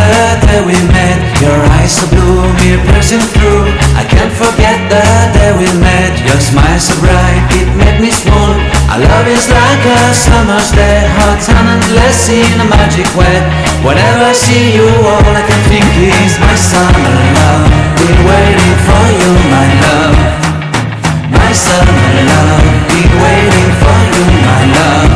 the day we met. Your eyes so blue, me pressing through. I can't forget the day we met. Your smile so bright, it made me swoon. Our love is like a summer's day, hot and endless in a magic way. Whenever I see you, all I can think is my summer love. Been waiting for you, my love. My summer love. Been waiting for you, my love.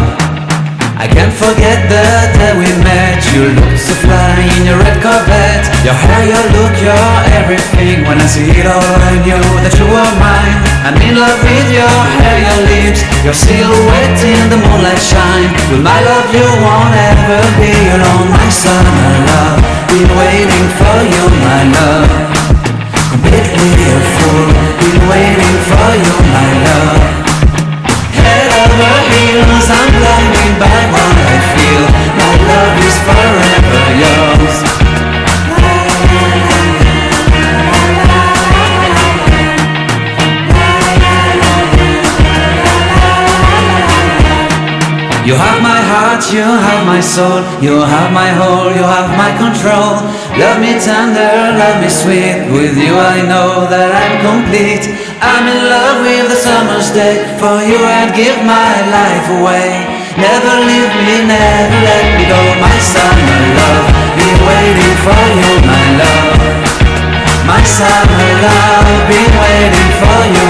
I can't forget the day we met. You looked so fly in your red Corvette. Your hair, your look, your everything. When I see it all, I knew that you were mine. I'm in love with your hair, your lips, your silhouette in the moonlight shine. With my love you won't ever be alone. My summer love, been waiting for you, my love. Completely a fool, been waiting for you, my love. Head over heels, I'm blinded by what I feel. My love is forever yours. You have my heart, you have my soul. You have my whole, you have my control. Love me tender, love me sweet. With you I know that I'm complete. I'm in love with the summer's day. For you I'd give my life away. Never leave me, never let me go. My summer love, been waiting for you, my love. My summer love, been waiting for you,